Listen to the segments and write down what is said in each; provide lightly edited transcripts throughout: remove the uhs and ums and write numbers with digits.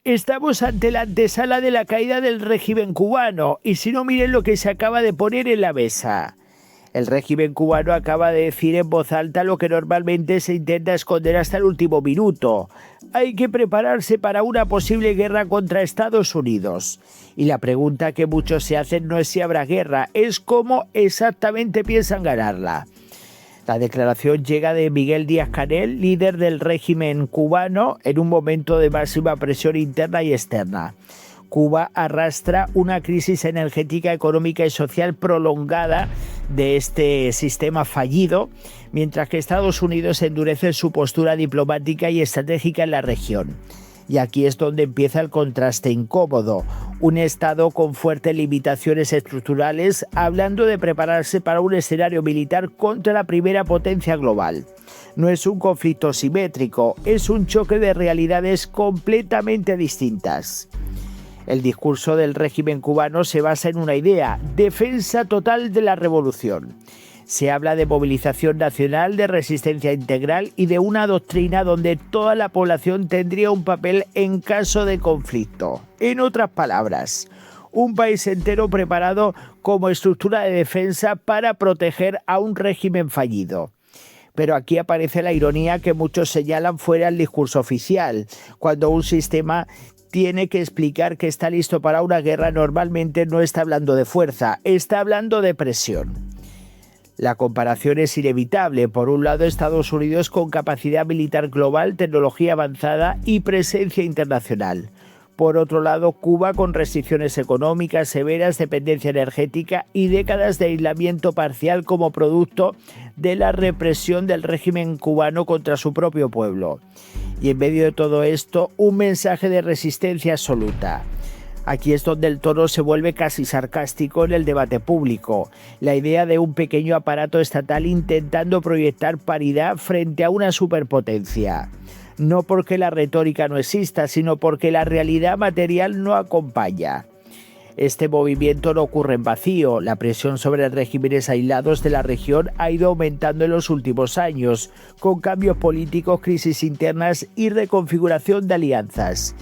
Estamos ante la antesala de la caída del régimen cubano, y si no, miren lo que se acaba de poner en la mesa. El régimen cubano acaba de decir en voz alta lo que normalmente se intenta esconder hasta el último minuto. Hay que prepararse para una posible guerra contra Estados Unidos. Y la pregunta que muchos se hacen no es si habrá guerra, es cómo exactamente piensan ganarla. La declaración llega de Miguel Díaz-Canel, líder del régimen cubano, en un momento de máxima presión interna y externa. Cuba arrastra una crisis energética, económica y social prolongada de este sistema fallido, mientras que Estados Unidos endurece su postura diplomática y estratégica en la región. Y aquí es donde empieza el contraste incómodo. Un Estado con fuertes limitaciones estructurales hablando de prepararse para un escenario militar contra la primera potencia global. No es un conflicto simétrico, es un choque de realidades completamente distintas. El discurso del régimen cubano se basa en una idea: defensa total de la revolución. Se habla de movilización nacional, de resistencia integral y de una doctrina donde toda la población tendría un papel en caso de conflicto. En otras palabras, un país entero preparado como estructura de defensa para proteger a un régimen fallido. Pero aquí aparece la ironía que muchos señalan fuera del discurso oficial. Cuando un sistema tiene que explicar que está listo para una guerra, normalmente no está hablando de fuerza, está hablando de presión. La comparación es inevitable. Por un lado, Estados Unidos con capacidad militar global, tecnología avanzada y presencia internacional. Por otro lado, Cuba con restricciones económicas severas, dependencia energética y décadas de aislamiento parcial como producto de la represión del régimen cubano contra su propio pueblo. Y en medio de todo esto, un mensaje de resistencia absoluta. Aquí es donde el tono se vuelve casi sarcástico en el debate público. La idea de un pequeño aparato estatal intentando proyectar paridad frente a una superpotencia. No porque la retórica no exista, sino porque la realidad material no acompaña. Este movimiento no ocurre en vacío. La presión sobre regímenes aislados de la región ha ido aumentando en los últimos años, con cambios políticos, crisis internas y reconfiguración de alianzas.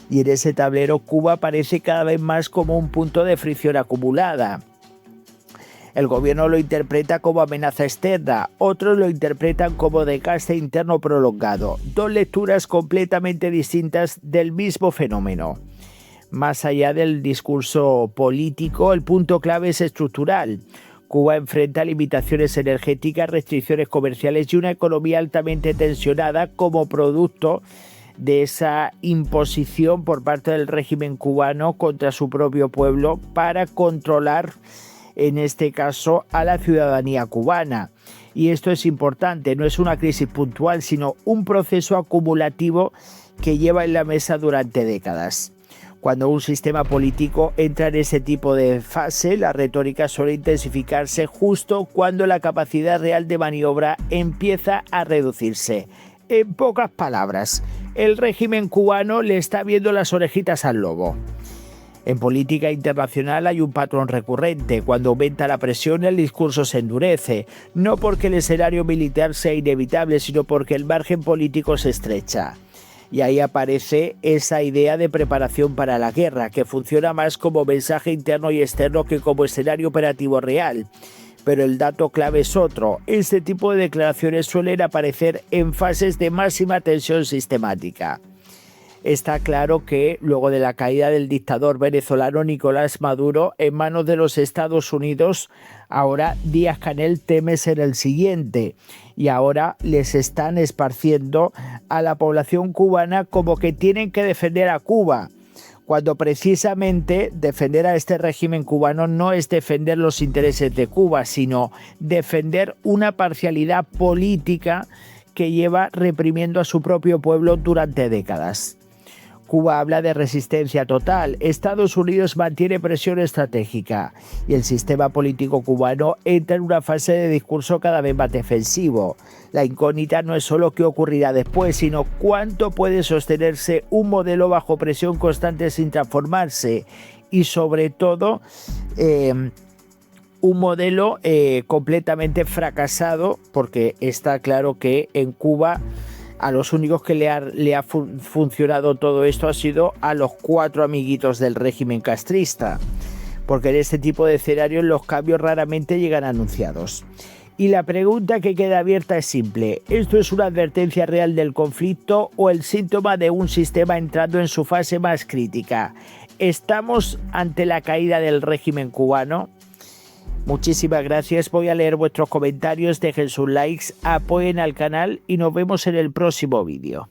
Y en ese tablero Cuba aparece cada vez más como un punto de fricción acumulada. El gobierno lo interpreta como amenaza externa, otros lo interpretan como desgaste interno prolongado. Dos lecturas completamente distintas del mismo fenómeno. Más allá del discurso político, el punto clave es estructural. Cuba enfrenta limitaciones energéticas, restricciones comerciales y una economía altamente tensionada como producto de esa imposición por parte del régimen cubano contra su propio pueblo para controlar, en este caso, a la ciudadanía cubana. Y esto es importante, no es una crisis puntual, sino un proceso acumulativo que lleva en la mesa durante décadas. Cuando un sistema político entra en ese tipo de fase, la retórica suele intensificarse justo cuando la capacidad real de maniobra empieza a reducirse. En pocas palabras, el régimen cubano le está viendo las orejitas al lobo. En política internacional hay un patrón recurrente. Cuando aumenta la presión, el discurso se endurece. No porque el escenario militar sea inevitable, sino porque el margen político se estrecha. Y ahí aparece esa idea de preparación para la guerra, que funciona más como mensaje interno y externo que como escenario operativo real. Pero el dato clave es otro. Este tipo de declaraciones suelen aparecer en fases de máxima tensión sistemática. Está claro que luego de la caída del dictador venezolano Nicolás Maduro en manos de los Estados Unidos, ahora Díaz-Canel teme ser el siguiente. Y ahora les están esparciendo a la población cubana como que tienen que defender a Cuba, cuando precisamente defender a este régimen cubano no es defender los intereses de Cuba, sino defender una parcialidad política que lleva reprimiendo a su propio pueblo durante décadas. Cuba habla de resistencia total, Estados Unidos mantiene presión estratégica y el sistema político cubano entra en una fase de discurso cada vez más defensivo. La incógnita no es solo qué ocurrirá después, sino cuánto puede sostenerse un modelo bajo presión constante sin transformarse y sobre todo un modelo completamente fracasado, porque está claro que en Cuba A los únicos que le ha funcionado todo esto ha sido a los 4 amiguitos del régimen castrista, porque en este tipo de escenarios los cambios raramente llegan anunciados. Y la pregunta que queda abierta es simple: ¿esto es una advertencia real del conflicto o el síntoma de un sistema entrando en su fase más crítica? ¿Estamos ante la caída del régimen cubano? Muchísimas gracias, voy a leer vuestros comentarios, dejen sus likes, apoyen al canal y nos vemos en el próximo vídeo.